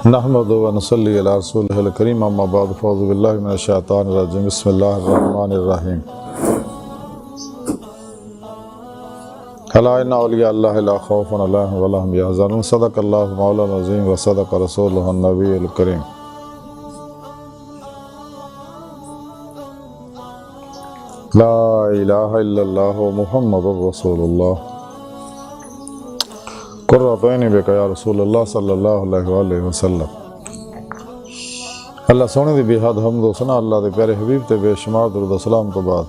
नहमदु व नसल्ली अला रसूलिहिल करीम अम्मा बाद फ़अऊज़ु बिल्लाहि मिनश शैतानिर रजीम बिस्मिल्लाहिर रहमानिर रहीम अला इन्ना औलिया अल्लाहि ला खौफुन अलैहिम व ला हुम यहज़नून सदक़ल्लाहु मौलाना अज़ीम व सदक़ रसूलुहुन नबियुल करीम। ला इलाहा इल्लल्लाह मुहम्मदुर रसूलुल्लाह कुर्रतैनि बिका या रसूलल्लाह सल्लल्लाहु अलैहि वसल्लम। अल्लाह सोने दी बेहद हम्द व सना अल्लाह दे प्यारे हबीब ते बेशुमार दुरूद व सलाम तो बाद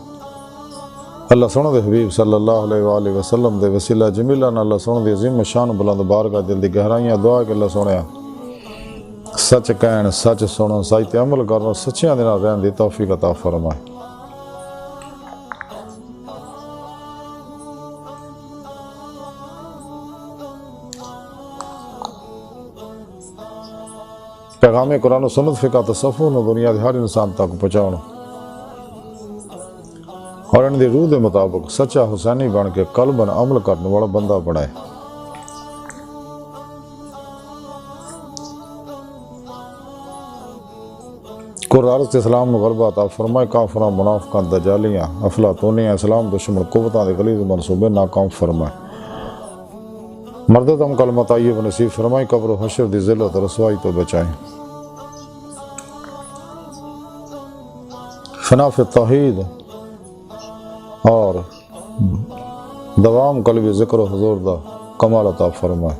अल्लाह सोने दे हबीब सल्लल्लाहु अलैहि वसल्लम दे वसीला जमीला नाल अल्लाह सोने दी अज़ीम शान बुलंद बारगाह दिल दी गहराइयां दुआ कि अल्लाह सोने सच कहन सच सुनन सच ते अमल करन सच्चियां दे नाल रहन दी तौफीक अता फरमाए। पैगाम कुरान सुन्नत फ़िक़ह तसव्वुफ़ नूं दुनिया के हर इंसान तक पहुँचाउण और इन दी रूह के मुताबिक सच्चा हुसैनी बन के कल्बन अमल करने वाला बंदा बनाए। कुरान इस्लाम गरबा अता फरमाए काफिरां मुनाफिकां दजालियां अफलातूनियां इस्लाम दुश्मन कुव्वतां दे गलीज़ मनसूबे नाकाम फरमाए। मर्दतम कलमा तय्यब नसीब फरमाई कब्र हशर दी ज़िल्लत रसवाई तो बचाएं। फना फ़ि तौहीद और दवाम कल्बी ज़िक्र हुज़ूर दा कमाल अता फरमाए।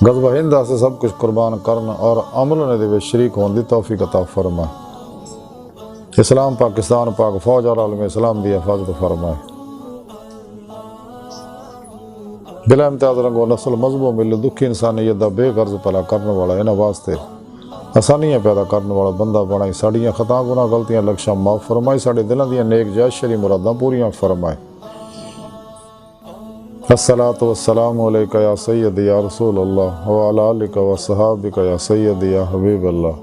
ग़ज़ब हिंद से सब कुछ कुर्बान करना और अमल ने दे शरीक होने दी तौफीक अता फरमाए। इस्लाम पाकिस्तान पाक फौज और आलम इस्लाम दी हिफाजत फरमाए। बिला इम्तियाज़ रंगो नस्ल मजहबों मिल दुखी इंसानियत दा बेगर्ज भला करने वाला इन्हां वास्ते आसानियां पैदा करने वाला बंदा बनाई। साड़ियां खता गुनाह गलतियां लक्ष्यां माफ़ फरमाई। साडे दिलां दियां नेक जायज़ शरी मुरादां पूरियां फरमाए। अस्सलातु वस्सलामु अलैका या सय्यदी या रसूल अल्लाह व अला आलिका व सहाबिका या सय्यदी या हबीब अल्लाह।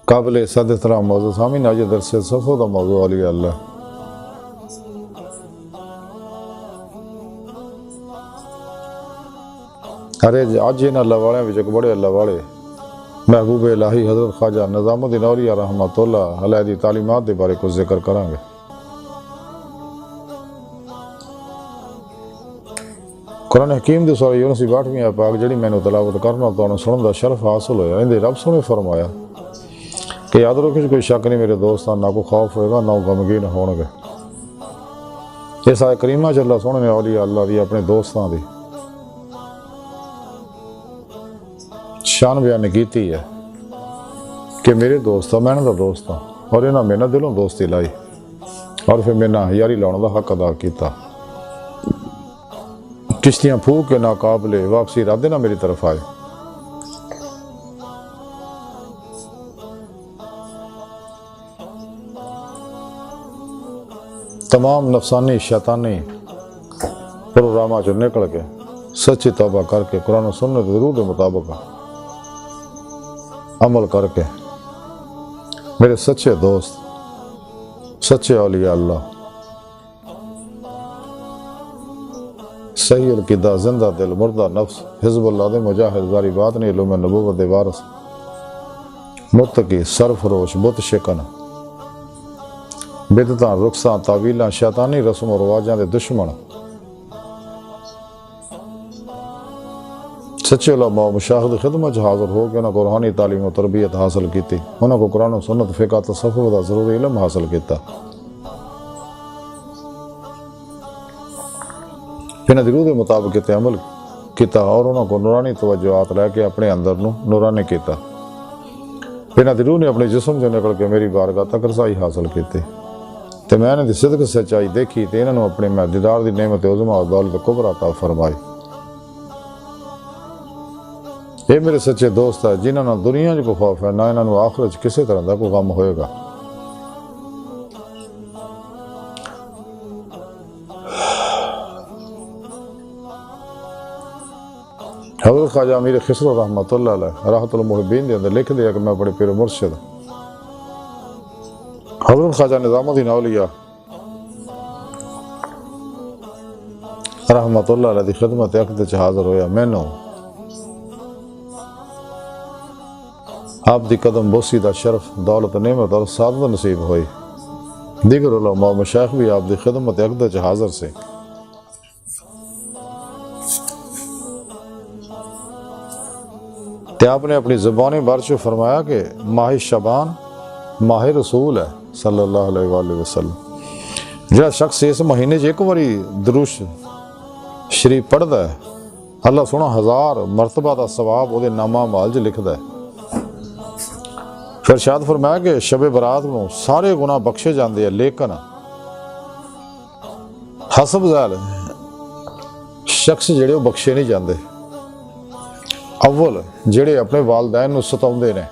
काबिल सद एहतराम मौजू सामीन आज दरस सफ़ो का मौजू औलिया अल्लाह। अरे अज इन अल्लाह वाले एक बड़े अल्लाह वाले महबूब इलाही हज़रत ख्वाजा निज़ामुद्दीन औलिया रहमतुल्लाह अलैह दी तालीमात के बारे कुछ जिक्र करांगे। कुरान हकीम दी सूरह यूनुस 8वीं आयत पाक जिहड़ी मैनूं तलावत करना तुहानूं सुनन दा शरफ हासिल होया। इहदे रब सोने फरमाया कि याद रखो कोई शक नहीं मेरे दोस्त ना को खौफ होएगा ना गमगीन होणगे। इस आयत करीमा च अल्लाह सोहणे ने औलिया अल्लाह दी अपने दोस्तां दी शान बयान की है कि मेरे दोस्त मैं इन्हां दा दोस्त हाँ और इन्हां मेरे दिलों दोस्ती लाई और फिर मेरे नाल यारी लाउण दा हक अदा किया। किश्तियां फूक के नाकाबले वापसी इरादे ना मेरी तरफ आए। तमाम नफसानी शैतानी प्रोग्रामां चो निकल के सच्ची तौबा करके कुरान सुन्नत रूह के मुताबिक अमल करके मेरे सच्चे दोस्त सच्चे औलिया अल्लाह सही अकीदा जिंदा दिल मुर्दा नफ्स हिज़्बुल्लाह दे मुजाहिद जारी बात नहीं इल्म नबूवत दे वारिस मुत्तकी सरफरोश बुत शिकन बिदतां रुखसां तावीलां शैतानी रस्म और रवाजां दे दुश्मन सच्चे उलमा मुशाहिद खिदमत हाजिर हो के उन्होंने रूहानी तालीम और तरबियत हासिल की। उन्होंने कुरान सुन्नत फ़िक़ह तसव्वुफ़ का ज़रूरी इल्म हासिल किया। इन्हां दी रूह के मुताबिक अमल किया और उन्होंने नूरानी तवज्जुहात लैके अपने अंदर नूरानी किया। इन्हां दी रूह ने अपने जिस्म चो निकल के मेरी बारगाह तक रसाई हासिल की ते मैं इन्हां दी सिदक सच्चाई देखी ते इन्हां अपने मैं दीदार दी नेमत उज़मा और दौलत कुबरा अता फरमाई। ये मेरे सच्चे दोस्त है जिन्हां ना दुनिया च कोई खौफ है ना इन्हां नूं आखिरत च किसी तरह का कोई गम होएगा। हज़रत ख्वाजा अमीर खिसरो रहमतुल्लाह अलैह राहतुल मुहिब्बीन के अंदर लिख दिया कि मैं बड़े पीर मुर्शिद हज़रत ख्वाजा निज़ामुद्दीन औलिया रहमतुल्लाह अलैह दी खिदमत अक़द च हाज़र होया। मैनू आप दी कदम बोसी दा शरफ दौलत नेमत और सादत नसीब हुई। दीगर उलमा मशाइख भी आप दी खिदमत अक़द च हाज़र से। ते आपने अपनी ज़बान बारशो फरमाया कि माह शबान माह रसूल है सल्लल्लाहु अलैहि वसल्लम। जो शख्स इस महीने च एक बारी दुरूश शरीफ पढ़ता है अल्लाह सोना 1000 मरतबा का सवाब वो नामा माल च लिखता है। फिर शायद फरमाया कि शबे बरात को सारे गुनाह बख्शे जाते हैं, लेकिन हसब ज़ाल शख्स जेड़े बख्शे नहीं जाते। अव्वल जेड़े अपने वालदैन सताउंदे ने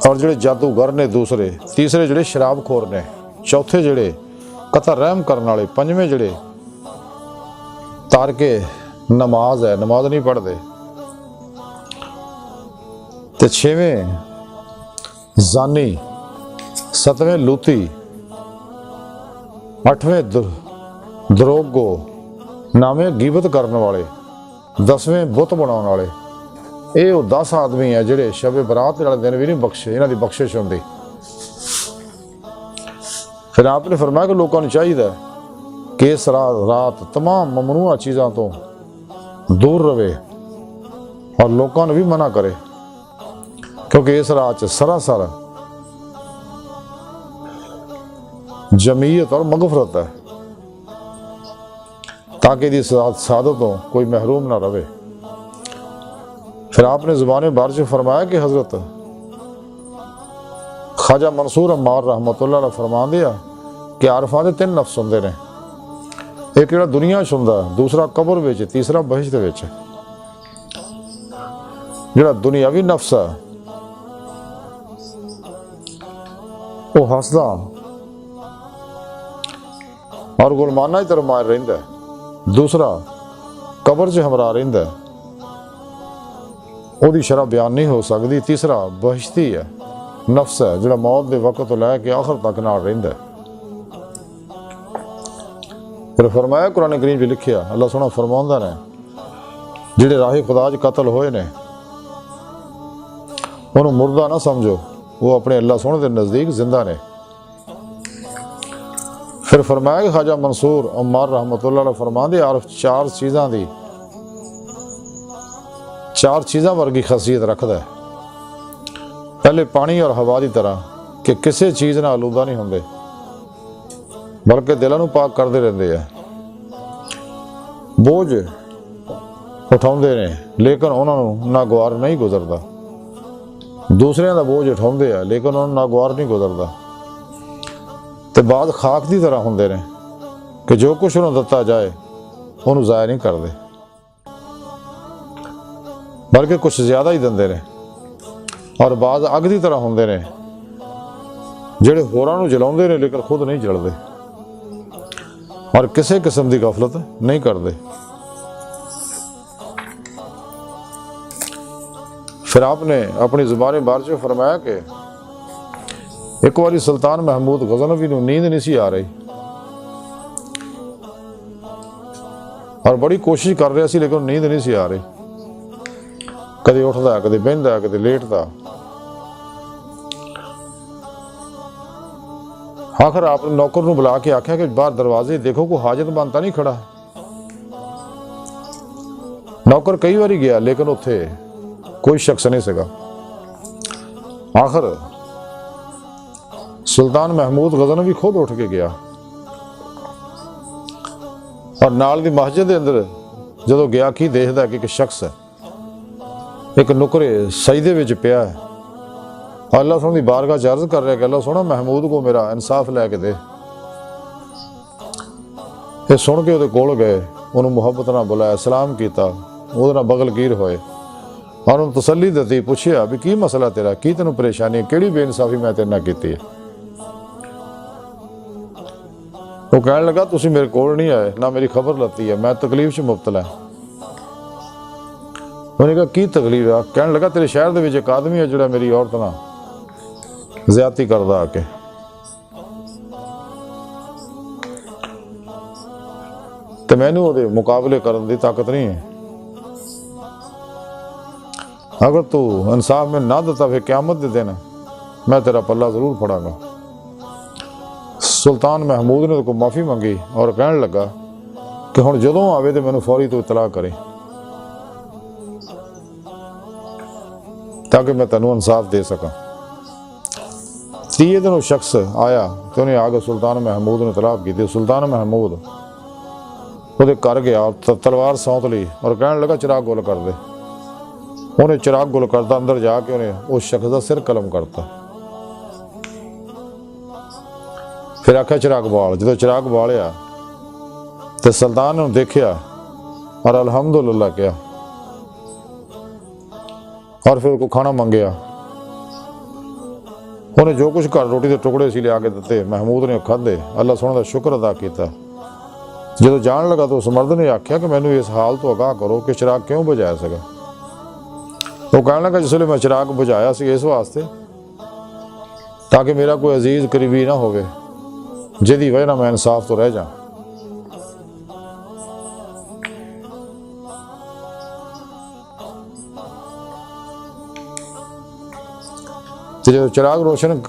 और जेड़े जादूगर ने, दूसरे तीसरे जेड़े शराबखोर ने, चौथे जेड़े कतर रहम करने वाले, पंजवें जेड़े तारके नमाज है, नमाज नहीं पढ़ते, ते छेवें जानी, सतवें लूती, अठवें दरोगो, नवें गिबत करने वाले, 10वें बुत बनाने वाले। ये 10 आदमी है जेड़े शबे बरात वाले दिन भी नहीं बख्शे, इन्हां दी बख्शिश होंदी। फिर आपने फरमाया कि लोगों को चाहिए कि इस रात तमाम ममनूआ चीज़ों तो दूर रहे और लोगों ने भी मना करे, क्योंकि इस रात सरासर जमीयत और मगफरत है, ताकि इस सादतों कोई महरूम ना रहे। फिर आपने ज़ुबान बारश फरमाया कि हज़रत ख्वाजा मंसूर अम्मार रहमतुल्लाह अलैह फरमा दिया कि आरफा के 3 नफ्स होंगे ने, एक जो दुनिया सुनता, दूसरा कबर विच, तीसरा बहिश्त विच। जो दुनियावी नफ्स है वो हसदा और गुलमाना की तरफ मार रहिंदा है, दूसरा कबर च हमरा रहिंदा है, ਉਹਦੀ शरह बयान नहीं हो सकती, तीसरा बहिश्ती है, नफ्स है जो मौत के वक्त तो लैके आखिर तक नाल रहिंदा है। फिर फरमाया कुरान करीम च लिखिया, अल्लाह सोहना फरमाउंदा ने जिहड़े राही खुदा च कतल होए ने उन्होंने मुर्दा ना समझो, वो अपने अल्लाह सोहने के नज़दीक जिंदा ने। फिर फरमाया कि ख्वाजा मंसूर अम्मार रहमतुल्लाह अलैह फरमांदे आरफ 4 चीज़ां दी 4 चीज़ां वर्गी खासियत रखता है। पहले पानी और हवा की तरह कि किसी चीज़ नाल आलूदा नहीं होंदे, बल्कि दिलों नूं पाक करते रहते हैं। बोझ उठाउंदे ने लेकिन उन्होंने नागवार नहीं गुजरता, दूसरिਆਂ ਦਾ बोझ उठाउंदे हैं लेकिन उन्होंने नागवार नहीं गुजरता। तो बाद खाक की तरह होंदे ने कि जो कुछ उन्होंने दिता जाए उन्होंने ज़ाया नहीं करते, बल्कि कुछ ज़्यादा ही देंदे ने। और बाद अग की तरह होंदे ने जिहड़े होरां नूं जलाउंदे ने लेकिन खुद नहीं जलते और किसी किस्म की गफलत नहीं करते। फिर आपने अपनी ज़ुबान बारश में फरमाया कि एक बारी सुल्तान महमूद गज़नवी नूं नींद नहीं सी आ रही और बड़ी कोशिश कर रहा सी लेकिन नींद नहीं सी आ रही, कदे उठदा कदे बहिंदा कदे लेटदा। आखिर आपने नौकर नूं बुला के आख्या कि बाहर दरवाजे देखो कोई हाजतमंद तां नहीं खड़ा। नौकर कई बारी गया लेकिन उत्थे कोई शख्स नहीं सका। आखिर सुल्तान महमूद गज़नवी खुद उठ के गया और नाल दी मस्जिद के अंदर जदों गया की देखदा कि एक शख्स है एक नुकरे सजदे विच पिया है, अल्लाह सोहने दी बारगाह च अर्ज़ कर रहा है कि अल्लाह सोहना महमूद को मेरा इंसाफ लैके दे। ये सुन के उहदे कोल गए, उन्होंने मुहब्बत नाल बुलाया, सलाम किया, उहदे नाल बगलगीर होए और उन्होंने तसल्ली दी, पूछया भी की मसला तेरा, की तेनों परेशानी, किहड़ी बेइंसाफी मैं तेरे नाल कीती है। वो कहने लगा तुसी मेरे कोल नहीं आए, ना मेरी खबर लती है, मैं तकलीफ च मुबतला है। उन्हें कहा की तकलीफ है? कहने लगा तेरे शहर दे विच एक आदमी है जिहड़ा मेरी औरत नाल ज़्यादती करदा आके। ते मैनू उहदे मुकाबले करन दी ताकत नहीं है। अगर तू इंसाफ में ना दिता फिर क़यामत दे दिन मैं तेरा पल्ला जरूर फड़ांगा। सुल्तान महमूद ने तो माफ़ी मंगी और कहने लगा कि हुण जदों आवे तो मैनू फौरी तो इतला करे ताकि मैं तेनू इंसाफ दे सका। तीजे दिन वो शख्स आया तो उन्हें आके सुल्तान महमूद ने तलाब की। सुल्तान महमूद वो घर गया और तलवार सौंत ली और कहने लगा चिराग गुल कर दे। उन्हें चिराग गुल करता, अंदर जाके उन्हें उस शख्स का सिर कलम करता। फिर आख्या चिराग बाल। जो चिराग बालिया तो सुल्तान ने देखिया और अल्हम्दुलिल्लाह किया और फिर उसको खाना मंगया। उन्हें जो कुछ घर रोटी के टुकड़े से लिया के दिते महमूद ने खाधे। अल्लाह सोने का शुक्र अदा किया। जो जान लगा तो उस मर्द ने आख्या कि मैनू इस हाल तो आगाह करो कि चिराग क्यों बुझाया सका। वो कहने लगा जिसले मैं चिराग बुझाया सी इस वास्ते ताकि मेरा कोई अजीज करीबी ना होवे जिहदी वजह नाल मैं इंसाफ तो रह जा। तो जो चिराग रोशन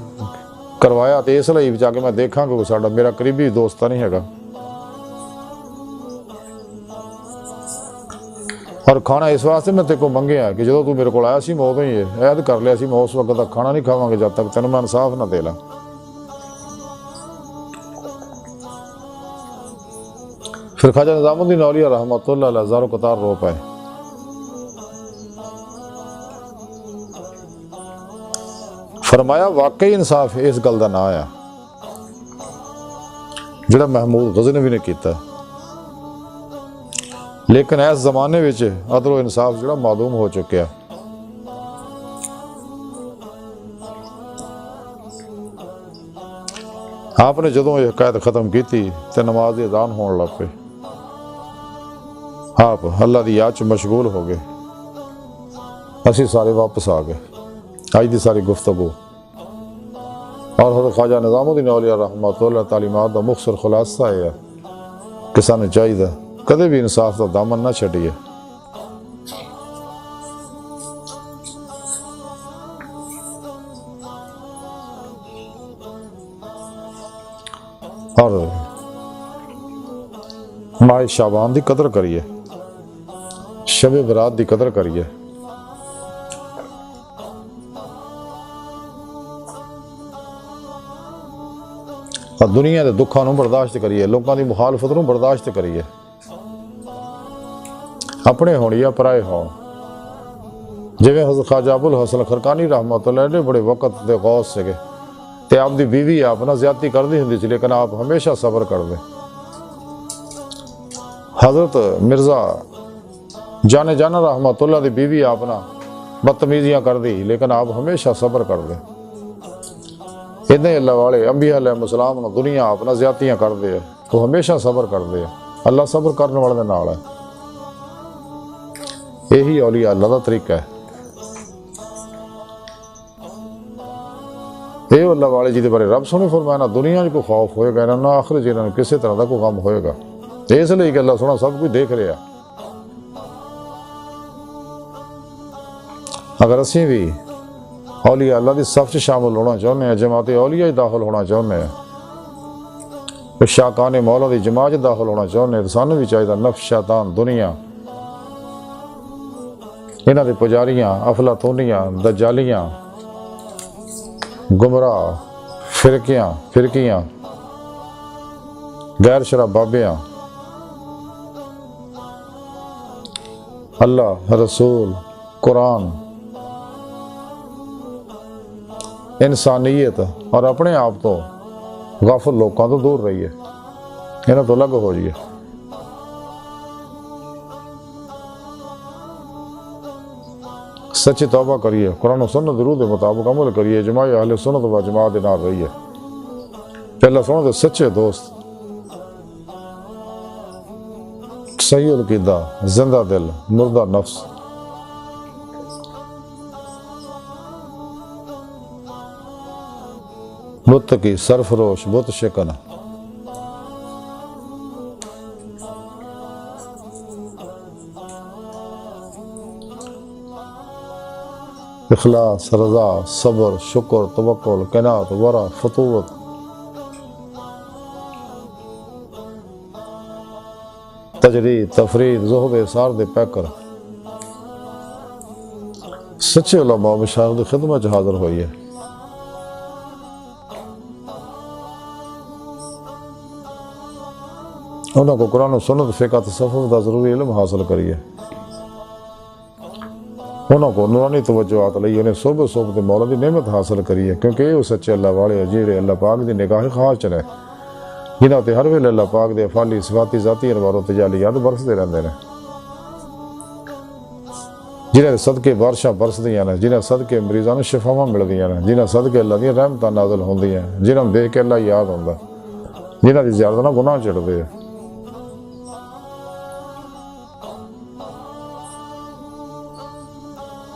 करवाया तो इसलिए जाके मैं देखा कि साडा मेरा करीबी दोस्त नहीं हैगा। और खाना इस वास्ते मैं तेरे को मंगया कि जो तू मेरे को आया सी मैं उदों ही ऐद कर लिया सी मैं उस वक्त तक खाना नहीं खावांगे जब तक तेन मैं इंसाफ ना दे ला। फिर ख्वाजा निज़ामुद्दीन औलिया रहमतुल्लाह अलैह हज़ारों कतार रो पाए। फरमाया वाकई इंसाफ इस गल का ना आया जिहड़ा महमूद गज़नवी ने किया, लेकिन इस जमाने में अदलो इंसाफ जो मालूम हो चुका। आपने जदों यह हकायत खत्म की तो नमाज अजान होने लग पे। आप अल्लाह की याद च मशगूल हो गए। असी सारे वापस आ गए। अज की सारी गुफ्तगू और हज़रत ख्वाजा निज़ामुद्दीन औलिया रहमतुल्लाह तालीमात का मुख्तसर खुलासा है कि सानू चाहिए कदे भी इंसाफ का दामन ना छड्डिए। और माह शाबान की कदर करिए, शब बरात की कदर करिए। और दुनिया के दुखों बर्दाश्त करिए, लोगों की मुखालफत बर्दाश्त करिए। अपने होनी या पराए हो। जिवें हज़रत ख्वाजा अबुल हसन खरकानी रहमतुल्लाह ने बड़े वक़्त के गौस से ते आपकी बीवी आप ना ज्यादती करती होंगी सी, लेकिन आप हमेशा सबर करते। हज़रत मिर्ज़ा जाने जाना रहमतुल्लाह की बीवी आप ना बदतमीजियाँ कर दी, लेकिन आप हमेशा सबर करते। इदां ही अल्लाह वाले अंबिया अलैहिस्सलाम ने दुनिया आप ना ज्यादतियाँ करते हैं तो हमेशा सबर करते हैं। अल्लाह सबर करने वाले दे नाल है। यही औलिया अल्लाह का तरीका है। ये अल्लाह वाले जिहदे बारे रब सोने फरमाया ना दुनिया में कोई खौफ होएगा ना आखिर जी इन्होंने किसी तरह का कोई गम होएगा। इसलिए कि अल्लाह सोना सब कुछ देख रहा। अगर असी भी औलिया अल्लाह की सफ च शामिल होना चाहते हैं, जमात औलिया दाखिल होना चाहते हैं, शाकान मौला की जमात दाखिल होना चाहते हैं, तो सानू भी चाहिए नफ्स शैतान दुनिया इन्हां दे पुजारियां अफलातूनियां दज्जालियां गुमराह फिरकियां गैर शरा बाबियां अल्लाह रसूल कुरान इंसानियत और अपने आप तो गाफिल लोगों तो दूर रहिए, इन्हों तो अलग हो जाइए। सच्ची तौबा करिए, कुरान और सुन्नत रूह के मुताबिक अमल करिए, जमात अहले सुन्नत व जमात दे नाल रहिए। पहला सुनो तो सच्चे दोस्त सही अकीदा, जिंदा दिल, मुर्दा नफ्स। मुत्तकी, सरफरोश, बुत शिकन। इखलास, रज़ा, सब्र, शुक्र, तवक्कुल, क़नाअत, वरा, फतूवत। तजरीद, तफरीद, ज़ुहद, सारद, पैकर। सच्चे उलमा मशाइख दी खिदमत च हाज़र होई है। उन्होंने को कुरान सुन्नत फ़िक़ह तसव्वुफ़ दा ज़रूरी इल्म हासिल करिए। उन्होंने को नूरानी तवज्जुहात लई उन्हें सुबह सुबह मौला दी नेमत हासिल करिए, क्योंकि ये सच्चे अल्लाह वाले जेड़े अल्लाह पाक दी निगाह खास च ने, जिन्हां ते हर वेले अल्लाह पाक दे अफाली सिफाती ज़ाती अनवार तजालियात बरसदे रहंदे ने, जिन्हां सदके बारिशां बरसदियां ने, जिन्हां सदके मरीज़ां नूं शिफावां मिलदियां ने, जिन्हां सदके अल्लाह दी रहमतां नाज़िल होंदियां, जिन्हां देख के अल्लाह याद हुंदा, जिन्हां दी ज़ियारत नाल गुनाह चढ़दे।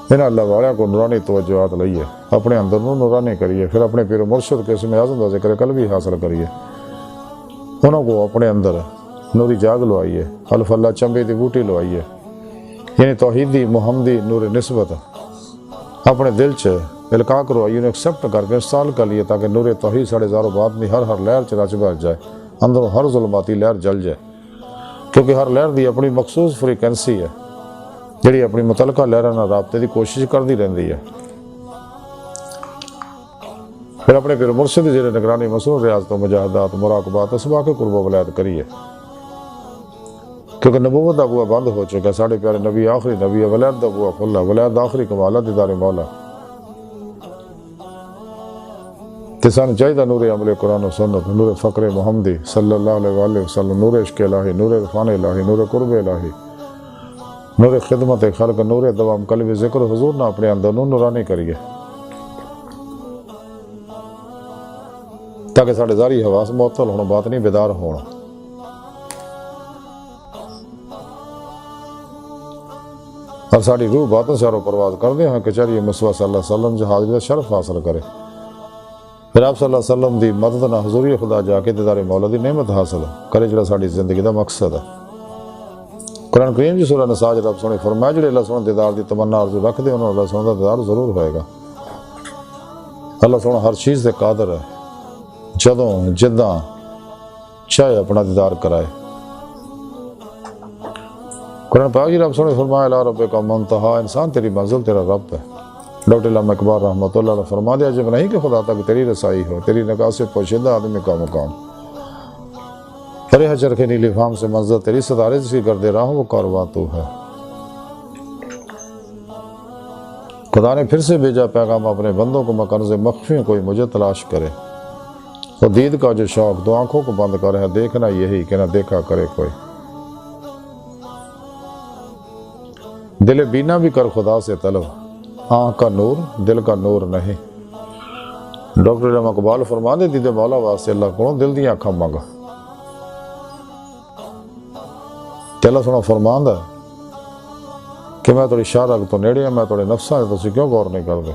इन्हें अल्लाह वाले को नूरानी तवज्जुहात लईए, अपने अंदर नूं नूरानी करिए, फिर अपने पीर मुर्शिद के इसमें आज़म दा ज़िक्र कल्बी हासिल करिए। उन्होंने को अपने अंदर नूरी जाग लवाइए, अल्फल्ला चंबे की बूटी लवाइए, यानी तौहीदी मुहम्मदी नूर निस्बत अपने दिल च इल्का करवाइए, उन्हें एक्सेप्ट करके इंस्टॉल कर लिए, ताकि नूर तौहीद साढ़े ज़ारो बात में हर लहर च रच बच जाए, अंदरों हर जुल्माती लहर जल जाए, क्योंकि हर लहर की अपनी मखसूस फ्रीकेंसी है, जिहड़ी अपनी मुतलका लहरां नाल राबते की कोशिश करती रहती है। फिर अपने पीर मुर्शिद दी जेहड़े निगरानी मसरूर रियाज तो मुजाहदात मुराकबात असबाक कुर्ब वलायत करिए, क्योंकि नबूवत का बुआ बंद हो चुका है। साढ़े प्यारे नबी आखिरी नबी है, वलायत का बुआ खुला, वलायत आखिरी कमाल दीदार मौला। ते सानूं चाहिए नूर अमले कुरान और सुन्नत, नूर फ़क्र मुहम्मदी सल्लल्लाहु अलैहि वसल्लम, नूर इश्क़ इलाही, नूर इरफ़ान इलाही, नूर कुर्ब इलाही, नूर खिदमत खल्क, नूर दवाम कल्ब ज़िक्र हुज़ूर ना अपने अंदर नूं नूरानी करिए, ताकि साढ़े ज़ारी हवास मुअत्तल होण, बातनी बेदार होण। और साड़ी रूह बातों से परवाज करते हैं कि चलिए मुस्तफा सल्लल्लाहु अलैहि वसल्लम जहाज़ का शरफ हासिल करे, फिर आप सल्लल्लाहु अलैहि वसल्लम की मदद ना हुज़ूरी खुदा जाके दीदारे मौला की नेमत हासिल करे, जो साड़ी जिंदगी का मकसद है। कुरान करीम जी सूरह निसा रब सोने फरमाया, जो अल्लाह सोने दीदार की तमन्ना अर्जू रखते उन्होंने अल्लाह सोने का दीदार जरूर होएगा। अल्लाह सोना हर चीज़ से कादर है, जदों जिदा चाहे अपना दीदार कराए। कुरान पाक जी रब सोने फरमाया, ला रब का मुंतहा, इंसान तेरी मंजिल तेरा रब है। डॉक्टर इल्लामा इकबाल रहमतुल्लाह अलैह फरमा दिया, जब नहीं कि खुदा तक तेरी रसाई हो, तेरी निगाह से पोशीदा आदमी का मुकाम, परे हजर के नीली फाम से मंजिल तेरी, सदारे जिसकी गर्दे राह वो कारवां तू है। खुदा ने फिर से भेजा पैगाम अपने बंदों को, मकनज़ मख्फी कोई मुझे तलाश करे, तो दीद का जो शौक दो आंखों को बंद कर है, देखना यही कि ना देखा करे कोई। दिल बीना भी कर खुदा से तलब, आँख का नूर दिल का नूर नहीं। डॉक्टर इकबाल फरमा दे, दीदे मौला वास्ते अल्लाह को दिल दी अखां मंग। अल्लाह सोना फरमांदा कि मैं थोड़ी शाह रग तो नेड़े है, मैं थोड़े नफ्सा है, तुम क्यों गौर नहीं करते?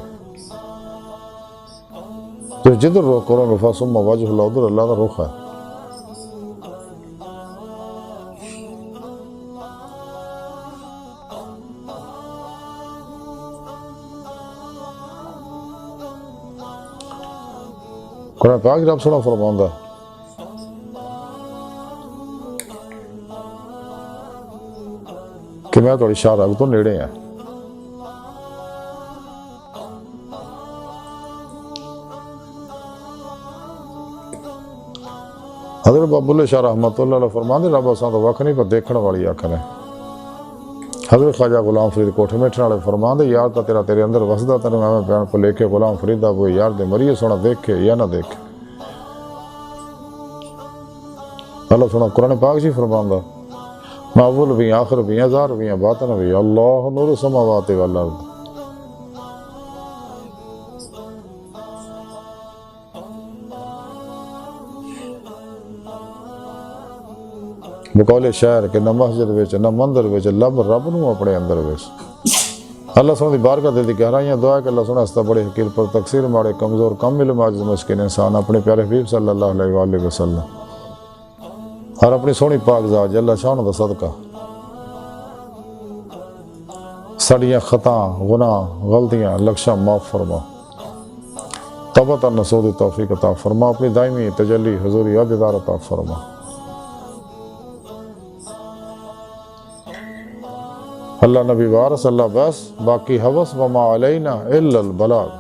तो जिधर रुख करोगे फसुम्मा वजहुल्लाह, उधर अल्लाह का रुख है। कुरान पाक रब सोना फरमांदा कि मैं थोड़ी शाह रग तो नेड़े हैं। हज़रत बाबुल्ले शाह रहमतुल्लाह अलैह फरमांदे, रब असां तो वख नहीं पर देखण वाली अख ने। हज़रत ख्वाजा गुलाम फरीद कोठे मेठण वाले फरमांदे, यार तो तेरा तेरे अंदर वसदा, तेरे मैं बयान को लेके गुलाम फरीदा वो यार दे मरिए सोना देखे या ना देखे। अल्लाह सोना कुरान पाक जी फरमांदा, मैं अव्वल भी आखिर भी ज़ाहिर भी बातिन भी, अल्लाह नूर समावाति वल अर्द। बकौले शहर के न मस्जिद विच न मंदिर विच लब रब नूं अपने अंदर विच। अल्लाह सोने दी बारगाह दिल दी गहराइयां दुआ कि अल्लाह सोने हस्ता बड़े हकीर पर तकसीर माड़े कमज़ोर कम इल्म आजिज़ मुस्किन इंसान अपने प्यारे हबीब सल्लल्लाहु अलैहि वसल्लम और अपनी सोहनी पाक ज़ात जल्ला शान दा सदका साड़ियाँ खता गुनाह गलतियाँ लक्ष्य माफ़ फरमा, तौबा नसूह तौफीक अता फरमा, अपनी दायमी तजल्ली हुज़ूरी अददार अता फरमा। अल्लाह नबी वारस अल्लाह बस बाकी हवस वमा अलैना इल्लल बलाग।